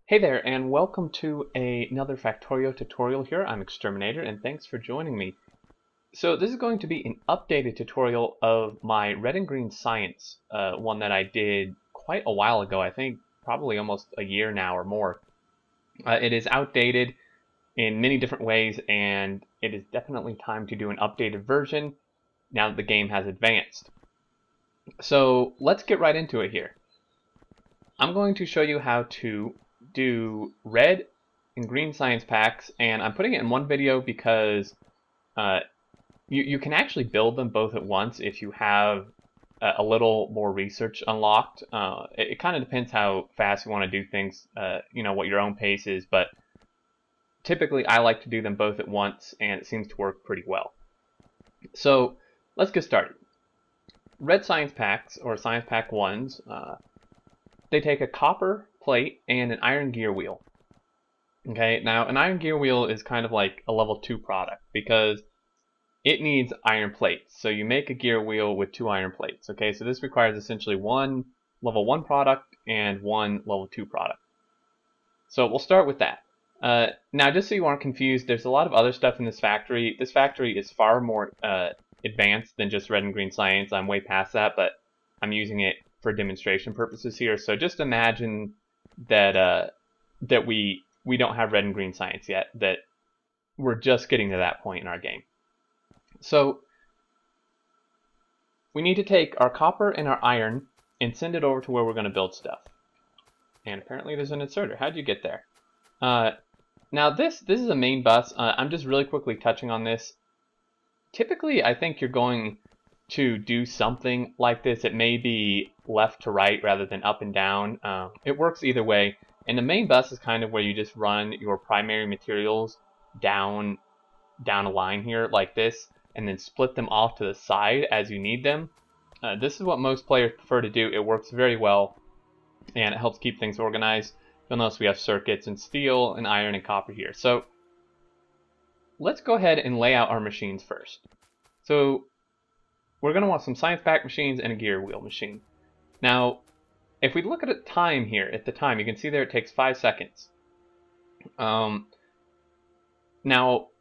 Hey there, and welcome to another Factorio tutorial here. I'm Exterminator, and thanks for joining me. So this is going to be an updated tutorial of my red and green science, one that I did quite a while ago, I think probably almost a year now or more. It is outdated in many different ways, and it is definitely time to do an updated version now that the game has advanced. So let's get right into it here. I'm going to show you how to do red and green science packs, and I'm putting it in one video because you can actually build them both at once if you have a little more research unlocked. It kind of depends how fast you want to do things, what your own pace is, but typically I like to do them both at once, and it seems to work pretty well. So let's get started. Red science packs, or science pack 1s, they take a copper plate and an iron gear wheel. Okay, now an iron gear wheel is kind of like a level 2 product because it needs iron plates. So you make a gear wheel with 2 iron plates. Okay, so this requires essentially one level 1 product and one level 2 product. So we'll start with that. Now, just so you aren't confused, there's a lot of other stuff in this factory. This factory is far more advanced than just red and green science. I'm way past that, but I'm using it for demonstration purposes here. So just imagine that that we don't have red and green science yet, that we're just getting to that point in our game. So we need to take our copper and our iron and send it over to where we're going to build stuff. And apparently there's an inserter. How'd you get there? Now this is a main bus. I'm just really quickly touching on this. Typically, I think you're going to do something like this. It may be left to right rather than up and down. It works either way. And the main bus is kind of where you just run your primary materials down a line here like this, and then split them off to the side as you need them. This is what most players prefer to do. It works very well, and it helps keep things organized. You'll notice we have circuits and steel and iron and copper here. So let's go ahead and lay out our machines first. So we're going to want some science pack machines and a gear wheel machine. Now, if we look at the time here, you can see there it takes 5 seconds. Now,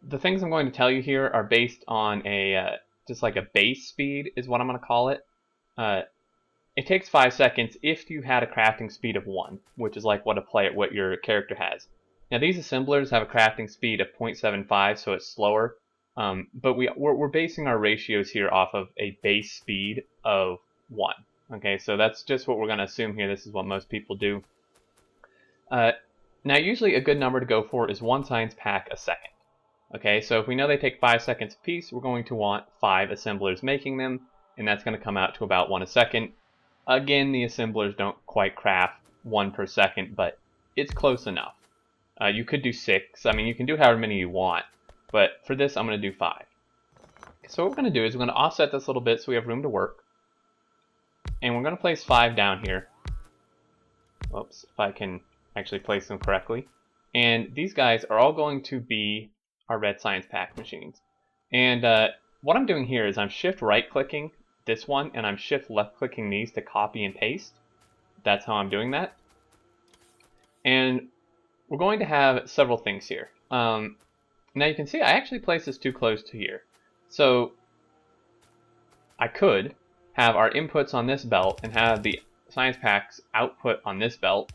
the things I'm going to tell you here are based on just like a base speed is what I'm going to call it. It takes 5 seconds if you had a crafting speed of 1, which is like what your character has. Now, these assemblers have a crafting speed of 0.75, so it's slower. But we're basing our ratios here off of a base speed of 1. Okay, so that's just what we're going to assume here. This is what most people do. Now, usually a good number to go for is 1 science pack a second. Okay, so if we know they take 5 seconds a piece, we're going to want 5 assemblers making them, and that's going to come out to about 1 a second. Again, the assemblers don't quite craft 1 per second, but it's close enough. You could do 6. I mean, you can do however many you want, but for this, I'm going to do 5. So what we're going to do is we're going to offset this a little bit so we have room to work. And we're going to place 5 down here. Oops, if I can actually place them correctly. And these guys are all going to be our red science pack machines. And what I'm doing here is I'm shift right clicking this one, and I'm shift left clicking these to copy and paste. That's how I'm doing that. And we're going to have several things here. Now you can see I actually placed this too close to here. So I could have our inputs on this belt and have the science packs output on this belt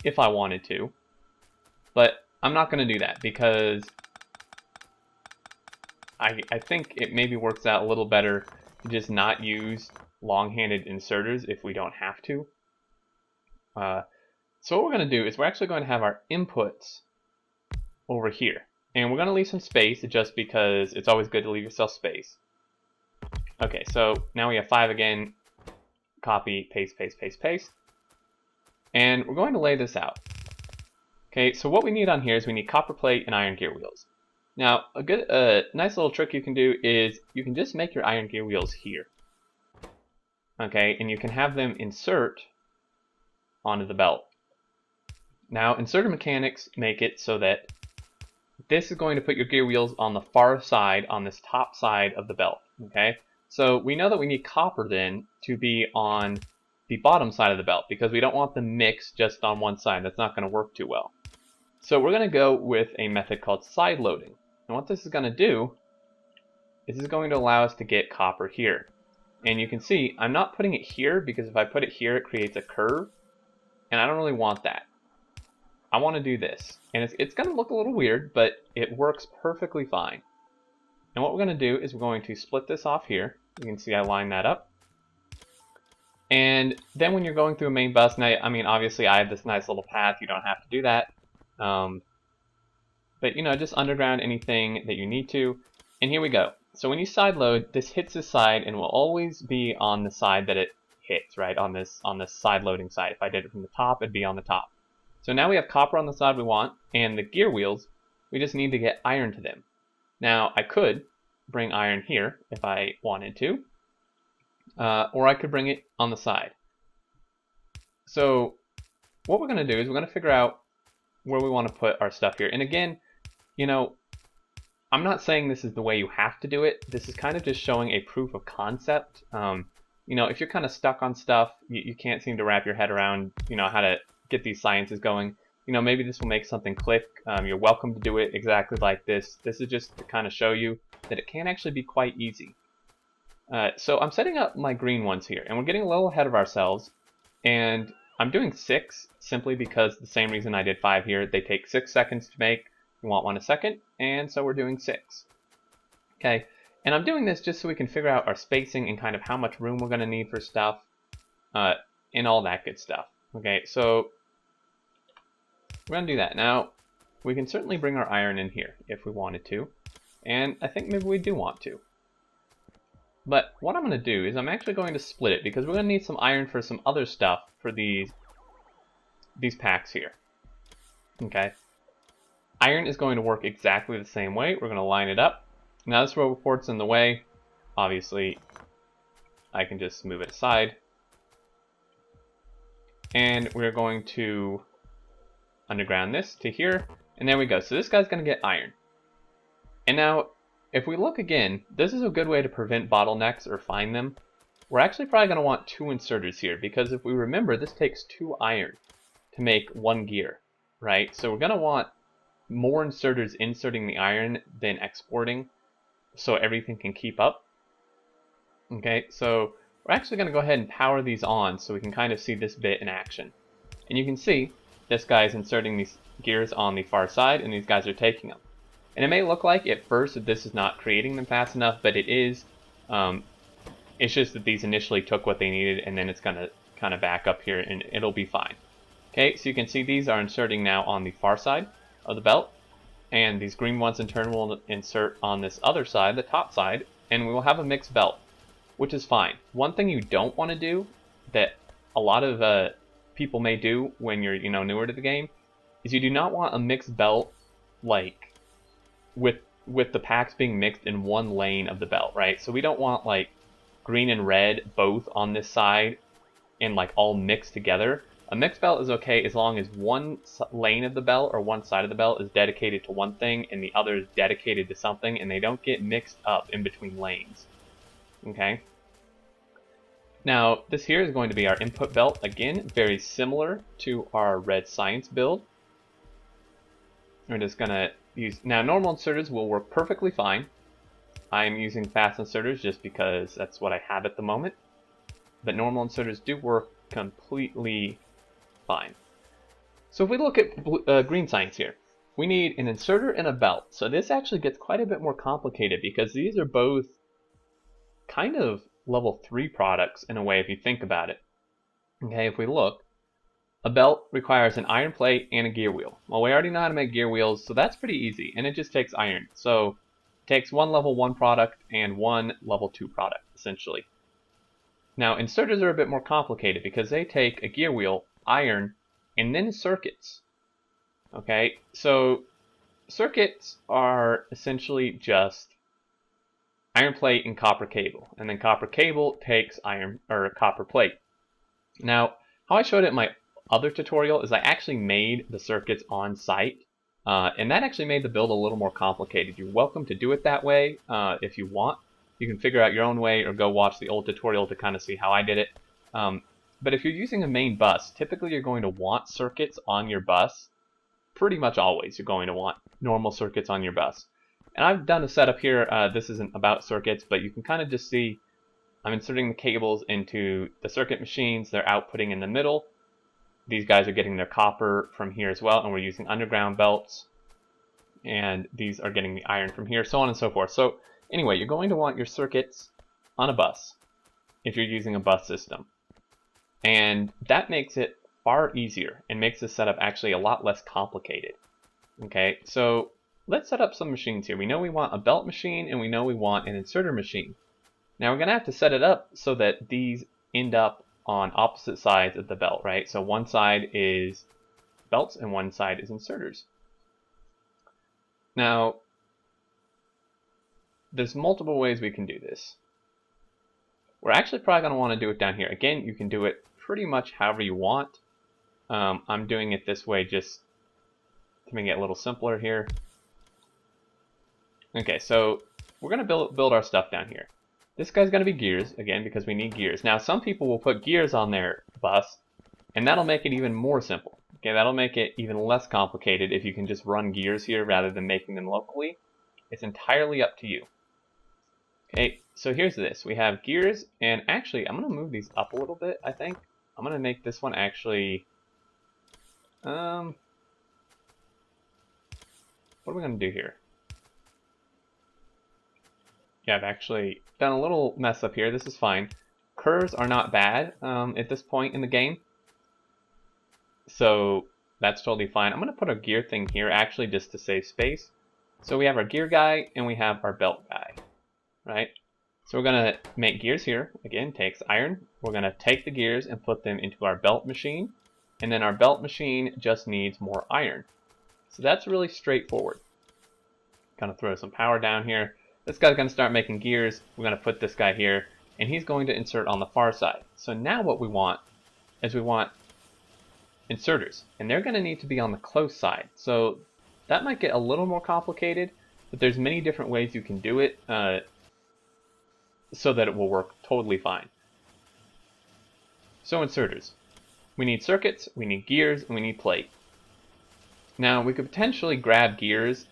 if I wanted to. But I'm not going to do that because I think it maybe works out a little better to just not use long-handed inserters if we don't have to. So what we're going to do is we're actually going to have our inputs over here. And we're going to leave some space just because it's always good to leave yourself space. Okay, so now we have 5 again. Copy, paste, paste, paste, paste. And we're going to lay this out. Okay, so what we need on here is we need copper plate and iron gear wheels. Now, a nice little trick you can do is you can just make your iron gear wheels here. Okay, and you can have them insert onto the belt. Now, inserter mechanics make it so that this is going to put your gear wheels on the far side, on this top side of the belt. Okay, so we know that we need copper then to be on the bottom side of the belt because we don't want the mix just on one side. That's not going to work too well. So we're going to go with a method called side loading. And what this is going to do is this is going to allow us to get copper here. And you can see I'm not putting it here because if I put it here it creates a curve, and I don't really want that. I want to do this, and it's going to look a little weird, but it works perfectly fine. And what we're going to do is we're going to split this off here. You can see I line that up. And then when you're going through a main bus, now, I mean, obviously I have this nice little path. You don't have to do that. But, you know, just underground anything that you need to. And here we go. So when you side load, this hits this side and will always be on the side that it hits, right? On this side loading side. If I did it from the top, it'd be on the top. So now we have copper on the side we want, and the gear wheels, we just need to get iron to them. Now, I could bring iron here if I wanted to, or I could bring it on the side. So what we're going to do is we're going to figure out where we want to put our stuff here. And again, you know, I'm not saying this is the way you have to do it. This is kind of just showing a proof of concept. You know, if you're kind of stuck on stuff, you can't seem to wrap your head around, you know, how to get these sciences going, you know, maybe this will make something click. You're welcome to do it exactly like this. This is just to kind of show you that it can actually be quite easy. So I'm setting up my green ones here, and we're getting a little ahead of ourselves, and I'm doing 6 simply because the same reason I did 5 here. They take 6 seconds to make. We want 1 a second, and so we're doing 6. Okay, and I'm doing this just so we can figure out our spacing and kind of how much room we're going to need for stuff, and all that good stuff. Okay, so we're going to do that. Now, we can certainly bring our iron in here if we wanted to, and I think maybe we do want to. But what I'm going to do is I'm actually going to split it because we're going to need some iron for some other stuff for these packs here. Okay, iron is going to work exactly the same way. We're going to line it up. Now this row port's in the way. Obviously, I can just move it aside. And we're going to underground this to here, and there we go. So this guy's going to get iron. And now, if we look again, this is a good way to prevent bottlenecks or find them. We're actually probably going to want 2 inserters here, because if we remember, this takes 2 iron to make 1 gear, right? So we're going to want more inserters inserting the iron than exporting, so everything can keep up. Okay, so we're actually going to go ahead and power these on so we can kind of see this bit in action. And you can see this guy is inserting these gears on the far side, and these guys are taking them. And it may look like at first that this is not creating them fast enough, but it is. It's just that these initially took what they needed, and then it's going to kind of back up here, and it'll be fine. Okay, so you can see these are inserting now on the far side of the belt, and these green ones in turn will insert on this other side, the top side, and we will have a mixed belt, which is fine. One thing you don't want to do that a lot of people may do when you're newer to the game is you do not want a mixed belt like with the packs being mixed in one lane of the belt, right? So we don't want like green and red both on this side and like all mixed together. A mixed belt is okay as long as one lane of the belt or one side of the belt is dedicated to one thing and the other is dedicated to something, and they don't get mixed up in between lanes. Okay. Now, this here is going to be our input belt. Again, very similar to our red science build. We're just going to use... Now, normal inserters will work perfectly fine. I'm using fast inserters just because that's what I have at the moment. But normal inserters do work completely fine. So if we look at green science here, we need an inserter and a belt. So this actually gets quite a bit more complicated because these are both kind of level 3 products in a way if you think about it. Okay, if we look, a belt requires an iron plate and a gear wheel. Well, we already know how to make gear wheels, so that's pretty easy, and it just takes iron. So it takes 1 level 1 product and 1 level 2 product, essentially. Now, inserters are a bit more complicated because they take a gear wheel, iron, and then circuits. Okay, so circuits are essentially just iron plate and copper cable, and then copper cable takes iron or copper plate. Now, how I showed it in my other tutorial is I actually made the circuits on site, and that actually made the build a little more complicated. You're welcome to do it that way if you want. You can figure out your own way or go watch the old tutorial to kind of see how I did it. But if you're using a main bus, typically you're going to want circuits on your bus. Pretty much always you're going to want normal circuits on your bus. And I've done a setup here. This isn't about circuits, but you can kind of just see I'm inserting the cables into the circuit machines. They're outputting in the middle. These guys are getting their copper from here as well, and we're using underground belts. And these are getting the iron from here, so on and so forth. So anyway, you're going to want your circuits on a bus if you're using a bus system. And that makes it far easier and makes the setup actually a lot less complicated. Okay, so let's set up some machines here. We know we want a belt machine and we know we want an inserter machine. Now we're going to have to set it up so that these end up on opposite sides of the belt, right? So one side is belts and one side is inserters. Now, there's multiple ways we can do this. We're actually probably going to want to do it down here. Again, you can do it pretty much however you want. I'm doing it this way just to make it a little simpler here. Okay, so we're going to build our stuff down here. This guy's going to be gears, again, because we need gears. Now, some people will put gears on their bus, and that'll make it even more simple. Okay, that'll make it even less complicated if you can just run gears here rather than making them locally. It's entirely up to you. Okay, so here's this. We have gears, and actually, I'm going to move these up a little bit, I think. I'm going to make this one actually... what are we going to do here? Yeah, I've actually done a little mess up here. This is fine. Curves are not bad at this point in the game. So that's totally fine. I'm going to put a gear thing here actually just to save space. So we have our gear guy and we have our belt guy, right? So we're going to make gears here. Again, takes iron. We're going to take the gears and put them into our belt machine. And then our belt machine just needs more iron. So that's really straightforward. Kind of throw some power down here. This guy's going to start making gears. We're going to put this guy here, and he's going to insert on the far side. So now what we want is we want inserters, and they're going to need to be on the close side. So that might get a little more complicated, but there's many different ways you can do it so that it will work totally fine. So inserters. We need circuits, we need gears, and we need plate. Now we could potentially grab gears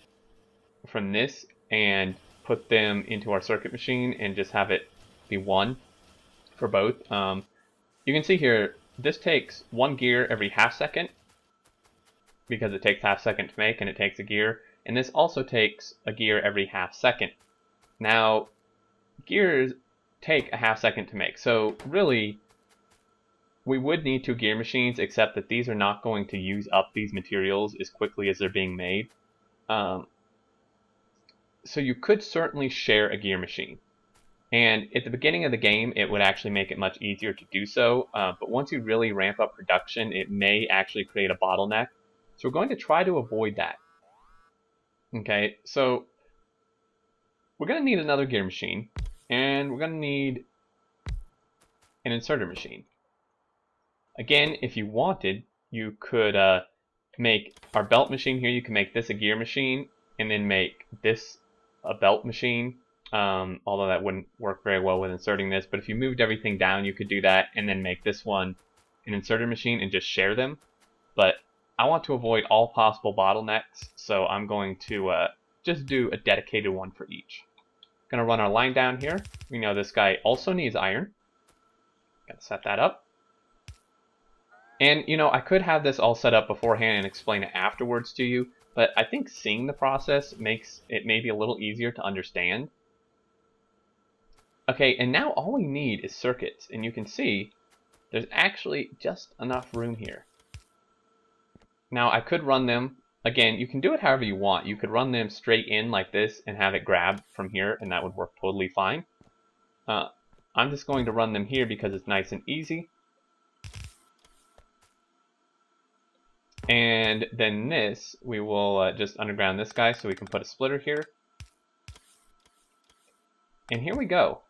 from this and put them into our circuit machine and just have it be one for both. You can see here, this takes one gear every half second because it takes half second to make and it takes a gear. And this also takes a gear every half second. Now, gears take a half second to make. So really, we would need 2 gear machines, except that these are not going to use up these materials as quickly as they're being made. So you could certainly share a gear machine. And at the beginning of the game, it would actually make it much easier to do so. But once you really ramp up production, it may actually create a bottleneck. So we're going to try to avoid that. Okay, so we're going to need another gear machine. And we're going to need an inserter machine. Again, if you wanted, you could make our belt machine here. You can make this a gear machine and then make this a belt machine, although that wouldn't work very well with inserting this. But if you moved everything down, you could do that and then make this one an inserter machine and just share them. But I want to avoid all possible bottlenecks, so I'm going to just do a dedicated one for each. Gonna run our line down here. We know this guy also needs iron. Gotta set that up. And you know, I could have this all set up beforehand and explain it afterwards to you, but I think seeing the process makes it maybe a little easier to understand. Okay, and now all we need is circuits, and you can see there's actually just enough room here. Now I could run them, again, you can do it however you want. You could run them straight in like this and have it grab from here, and that would work totally fine. I'm just going to run them here because it's nice and easy. And then this, we will just underground this guy so we can put a splitter here. And here we go.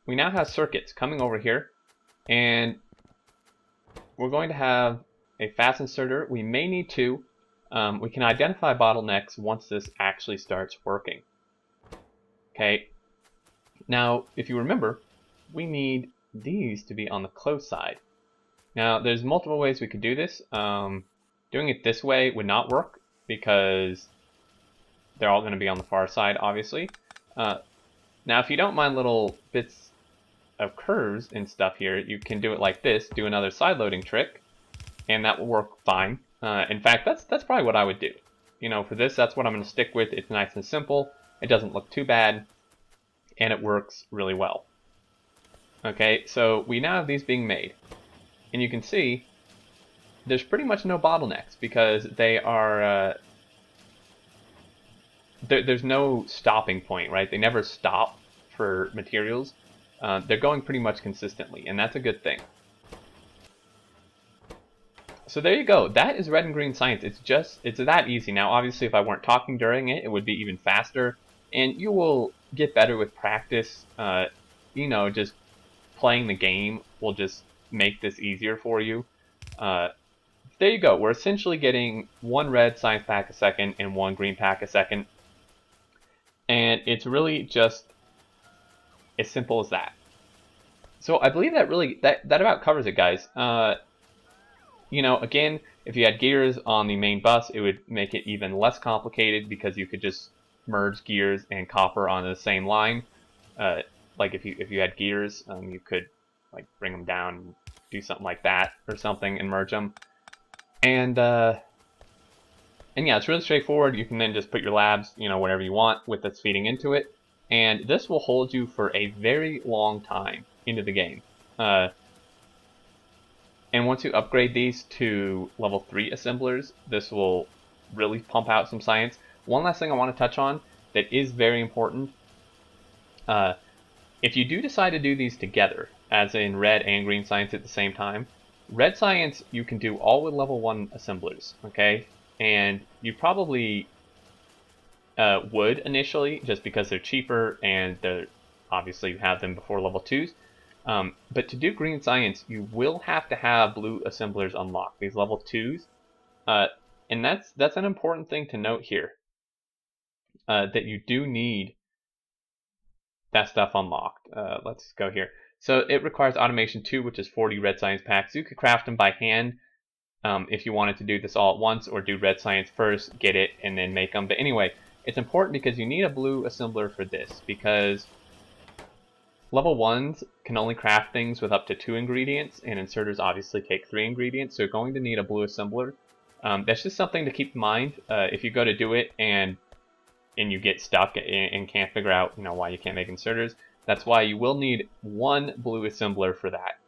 We now have circuits coming over here. And we're going to have a fast inserter. We may need 2. We can identify bottlenecks once this actually starts working. Okay. Now, if you remember, we need these to be on the close side. Now, there's multiple ways we could do this. Doing it this way would not work because they're all going to be on the far side, obviously. Now, if you don't mind little bits of curves and stuff here, you can do it like this, do another side loading trick, and that will work fine. In fact, that's probably what I would do. You know, for this, that's what I'm going to stick with. It's nice and simple. It doesn't look too bad, and it works really well. Okay, so we now have these being made, and you can see there's pretty much no bottlenecks because they are there's no stopping point, right? They never stop for materials. They're going pretty much consistently, and that's a good thing. So there you go. That is red and green science. It's that easy. Now, obviously, if I weren't talking during it, it would be even faster, and you will get better with practice. You know, just playing the game will just make this easier for you. There you go. We're essentially getting one red science pack a second and one green pack a second. And it's really just as simple as that. So I believe that really, that about covers it, guys. You know, again, if you had gears on the main bus, it would make it even less complicated because you could just merge gears and copper onto the same line. Like if you had gears, you could like bring them down and do something like that or something and merge them. And yeah, it's really straightforward. You can then just put your labs, you know, whatever you want with this feeding into it. And this will hold you for a very long time into the game. And once you upgrade these to level 3 assemblers, this will really pump out some science. One last thing I want to touch on that is very important. If you do decide to do these together, as in red and green science at the same time, red science you can do all with level 1 assemblers, okay? And you probably would initially, just because they're cheaper and they're obviously you have them before level 2s. But to do green science, you will have to have blue assemblers unlocked, these level 2s. And that's an important thing to note here, that you do need that stuff unlocked. Let's go here. So it requires automation 2, which is 40 red science packs. You could craft them by hand if you wanted to do this all at once, or do red science first, get it, and then make them. But anyway, it's important because you need a blue assembler for this, because level 1s can only craft things with up to 2 ingredients, and inserters obviously take 3 ingredients, so you're going to need a blue assembler. That's just something to keep in mind. If you go to do it and you get stuck and can't figure out, you know, why you can't make inserters, that's why you will need one blue assembler for that.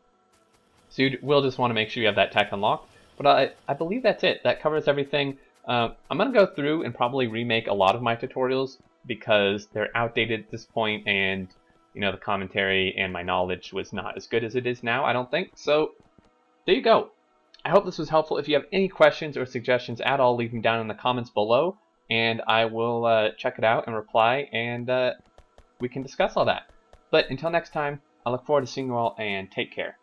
So you will just want to make sure you have that tech unlocked. But I believe that's it. That covers everything. I'm going to go through and probably remake a lot of my tutorials because they're outdated at this point, and you know, the commentary and my knowledge was not as good as it is now, I don't think. So there you go. I hope this was helpful. If you have any questions or suggestions at all, leave them down in the comments below, and I will check it out and reply, and we can discuss all that. But until next time, I look forward to seeing you all, and take care.